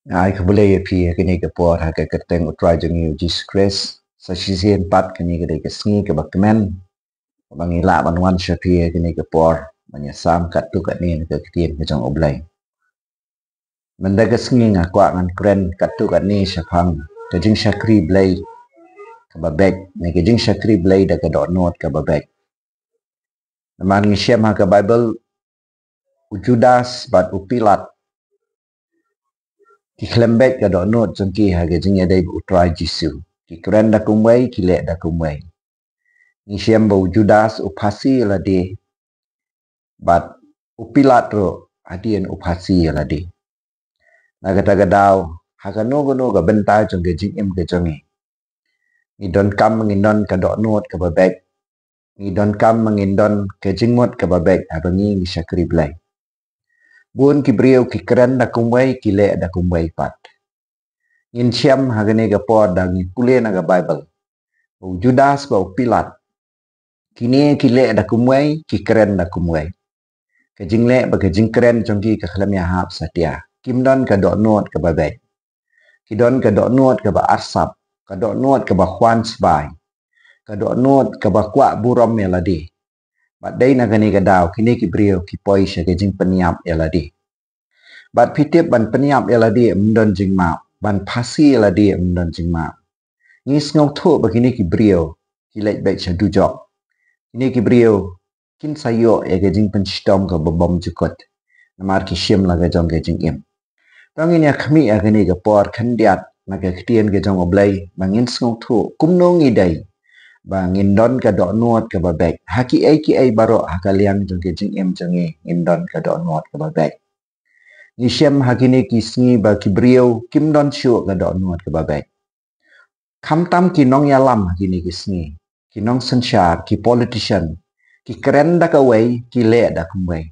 Ai ka boleh ya pi kini ke por ha ka kerteng utrai jeng yu Jesus Christ sa sisian pat kini ke de ke sngi ke bakmen bangila banwan sha pi kini ke por banya sam kat tu kat ni ke ketien ke jong oblai menda ke sngi ngakwa ngan kren kat tu kat ni sha phang ke jing shakri blai ka babek ni ke jing shakri blai da ke dot not ka babek man ngi shem ha ka Bible ujudas bat upilat ki klembek ka dot not jong ki ha ke jing ya dai utrai jisu ki kren da kumwai ki le da kumwai ni shem bo judas upasi la de bat upilat ro adien upasi la de na kata gadau hakano gono ga bentai jong ke jing em ke jongi ni don kam ngin don ka dot not ka babek ni don kam ngin don ke jing mot ka babek abangi ni shakri blai bun ki brio ki kren da kumwai ki le da kumwai pat in shem hagane ga por da ni pule na ga Bible o judas ba upilat kini ki le da kumwai ki kren da kumwai ke jing le ba ke jing kren jong ki ka khlam ya hap satia kim don ka dot not ka babek ki don ka dot not ka ba arsap ka dot not ka ba khwan sbai ka dot not ka ba kwa burom meladi bat dai na gani ka daw kini ki brio ki poi sha ke jing peniap eladi bat pitip ban peniap eladi mdon jing ma ban phasi eladi mdon jing ma ngis ngau tho ba kini ki brio ki lek bek sha du jok kini ki brio kin sayo e ke jing pen stom ka bom jukot namar ki shim la ga jong ke jing im tong ini khmi a gani ga por khandiat na ga ktien ke jong oblai bangin ngau tho kumno ngi dai bangin don ka do nuot ka babek haki ai baro hakaliang jong ke jing im jong in don ka do nuot ka babek ni shem hakini ki sngi ba ki brio kim don shu ka do nuot ka babek kham tam ki nong yalam hakini ki sngi ki nong sanchar ki politician ki kren da ka wei ki le da kum wei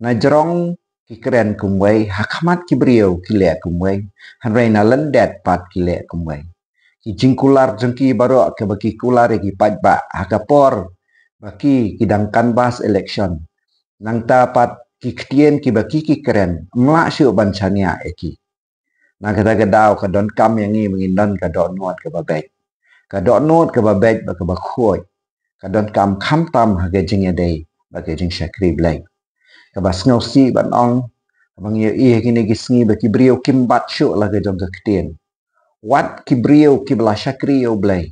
na jrong ki kren kum wei hakamat ki brio ki le kum wei han reina landet pat ki le kum wei ki jingkular jengki baro ke baki kular ki pajba hakapor baki kidang kanbas election nang tapat ki ktien ki baki ki kren mla shu banchania eki na kata gadau ka don kam yang ngi mengindon ka don nuat ka babek ka don nuat ka babek ba ka bakhoi ka don kam kham tam ha ge jing yadei ba ge jing shakri blai ka bas ngau si ban ong bang ye i kini ki sngi ba ki brio kim bat shu la ge jong ka ktien wat ki brio ki bla shakri yo blai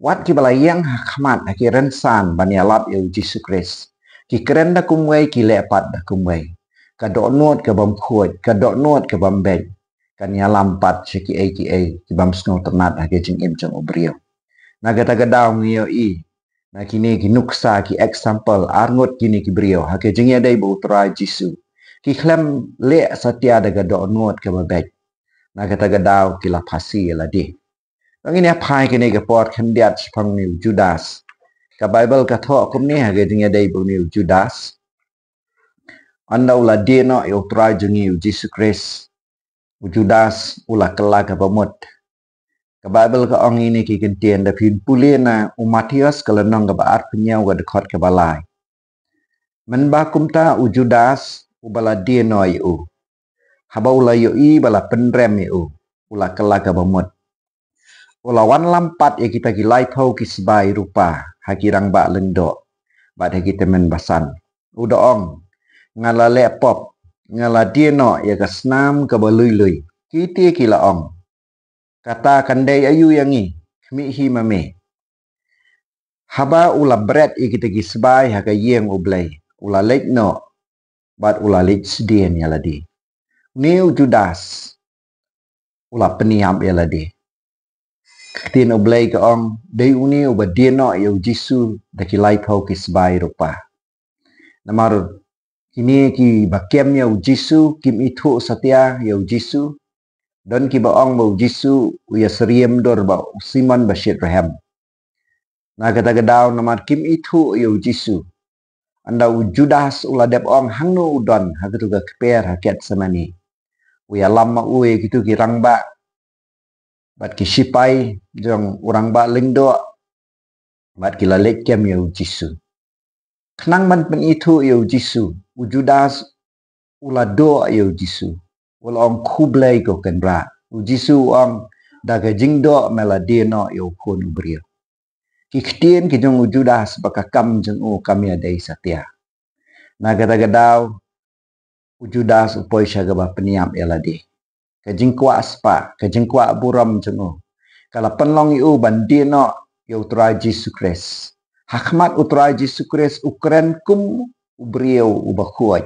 wat ki bla yang hakmat ki rensan ban ya lap yo Jesus Christ ki keren da kumwei ki lepat da kumwei ka do not ka bam khoi ka do not ka bam bek kan ya lampat ki ki bam snow ternat ha ke jing im jong obrio na gata gadau ngiyo i na kini ki nuksa ki example arngot kini ki brio ha ke jing ya dai bu tra jisu ki khlem le satya da ga do not ka babek na kata gadau ki la phasi la di ang ini apai kini ke por khandiat phang ni Judas ka Bible ka tho kum ni ha ge jing ya dai bu ni Judas anda ula dia no yo tra jing Jesus Christ Judas ula kala ka pamut ka Bible ka ong ini ki kentien da pin pulena Matius kala nong ka baat penyau ka dekhot ka balai men ba kumta Judas ubala dia no yu haba ula yo i bala penrem yu ula kala ka pamut ula wan lampat ya kita ki lai thau ki sibai rupa hakirang ba lendo ba de kita men basan uda ong ngala le pop ngala dia no ya ka snam ka balui lui kiti ki la ong kata kandai ayu yangi khmi hi mame haba ula bread ikita gisbay haka yeng ublay ula lek no bat ula lek sedien yaladi new Judas ula peniam yaladi tin ublay ka ong day uni uba dieno yo jisu daki lai thau kisbay rupa namar kini ki bakem yo jisu kim ithu satya yo jisu don ki ba ong bo jisu uya seriem dor ba Simon Bashir Raham na kata gadau namar kim ithu yo jisu anda Judas ula dep ong hangno udon hagatu ga kper haket samani uya lama uwe gitu kirang ba bat ki sipai jong urang ba lingdo bat ki lalek kem yo jisu khnang man pen ithu yo jisu Judas ula do yo jisu Walong kublay ko kenra. Jisu ang daga jingdo meladino yo kun ubrio. Kikhtien ki jong Judas baka kam jong u kami adai satya. Nagadagadaw Judas upoy siya gaba peniam eladi. Kajingkwa aspa, kajingkwa buram jong u. Kala penlong yu bandino yo utrai Jesu Kris. Hakmat utrai Jesu Kris ukren kum ubrio ubakuai.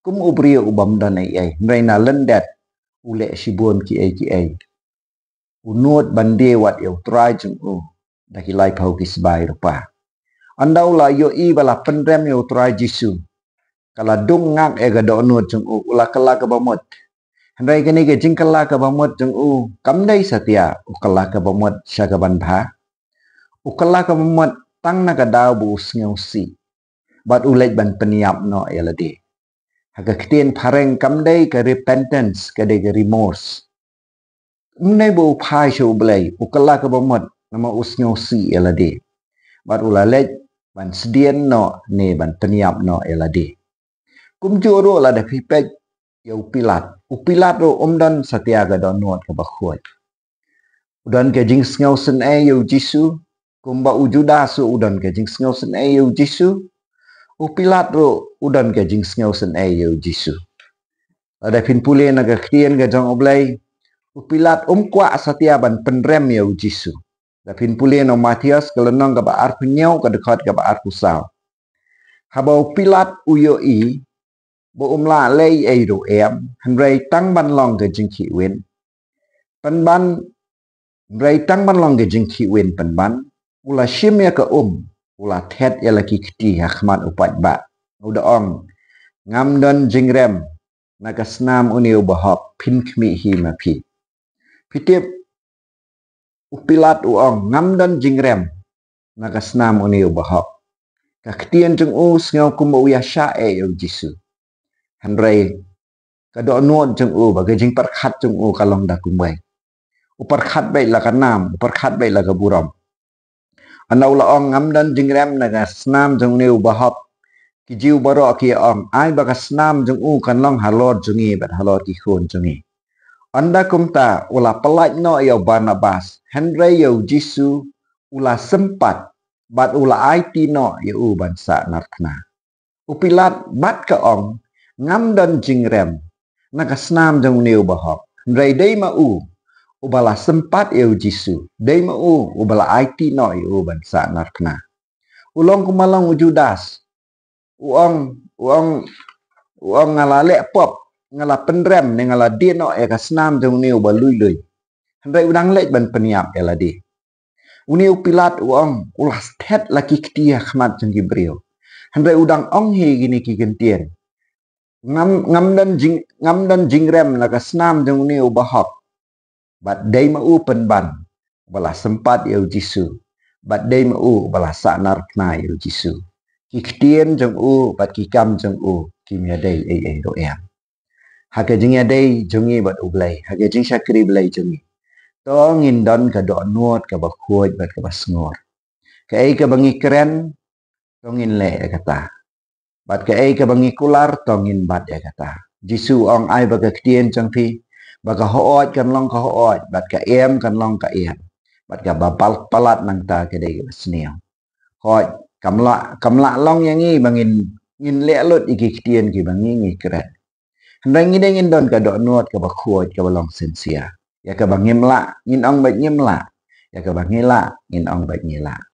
Kum ubrio ubamdan ai. Nreina lendet ule shibun ki ai. Unut bande wat yo utrai jong u. Daki lai pau kisbai rupa. Andau la yo i bala pendrem yo utrai Jesu. Kala dung ngak ega do unut jong u ula kala kabamot. Hendai kini ke jingkala kabamot jong u kamdai satya ukala kabamot syagaban bha. Ukala kabamot tang nagadau bu usngau si. Bat ulej ban peniap no elade. Haga ketien pareng kamdai ke repentance ke de remorse. Mnai bu pai shu blai ukala kabamot nama usngau si elade. Bat ulalej ban sedien no ne ban peniap no elade. Kum juro la da pipek ya upilat. Upilat ro omdan satya ga don nuat ka bakhoi. Udan ke jing ngau sen yo Jesu. Kumba ujuda su udan ke jing ngau sen yo Jesu. Upilat ro udan ke jing ngau sen yo Jesu. Ada pin pule na ga krien ga jong oblai. Upilat kwa satya ban penrem yo Jesu. Da pin pule no Matius kelenong ga ba ar punyau ka dekat ga ba ar pusau. Haba upilat uyo i bo umla lei ro hanrei tang ban long ke jingki win ban rei tang ban long ke jingki win ban ula shim ya ka ula thet ya laki kiti hakmat upat ba uda ong ngam don jingrem naga snam uni ubahop pin kmi hi ma pi pitip upilat uong ngam don jingrem naga snam uni ubahop ka ketien jung ngau kumba uya sha yo Jesu Hendrai kado nuot jeng u bagai jeng perkhat jeng u kalong da kumbai. Uperkhat baik la kanam, uperkhat baik la kaburam. Anau la ong ngamdan jeng rem naga snam jeng neu bahap kijiu baro ki ong ai baga snam jeng u kanlong halor jengi bat halor ki khon jengi. Anda kumta ula pelaj no yo Barnabas, Hendrai yo Jesu ula sempat bat ula IT no yo bansa nartna. Upilat bat ka ong ngam dan jingrem naga snam jong neu bahok rei dei ma ubala sempat eu Jesu dei ma ubala IT no eu bansa narkna ulong kumalong Judas uong ngalale pop ngala pendrem ne ngala dia no e ka snam jong neu balui rei udang lej ban peniap eladi uni upilat uong ulas thet laki ktia khmat jong gibril rei udang ong he gini ki gentien ngam dan jingrem naga snam jong ni ubahok bat dei ma penban bala sempat yo Jesu bat dei ma bala sanar kna yo Jesu ki ktien jong bat ki kam jong ki mia dei ro em hake jing ya dei jongi bat ublai hake jing syakri blai jongi to ngin don ka do nuot ka ba khoj bat ka ba snor ka ai ka bangi keren to ngin le kata bat ka ai ka bangi kular to ngin bat ya kata Jesu ong ai baga ktien chang phi baga hooj kan long ka hooj bat ka em kan long ka em bat ka babal palat nang ta ke dei sneo hooj kamla long yang ngi bangin ngin le lot iki ktien ki bangi ngi kret hendang ngi ngin don ka do nuot ka ba khoj ka ba long sensia ya ka bangim la ngin ong bat nyim la ya ka bangila ngin ong bat nyila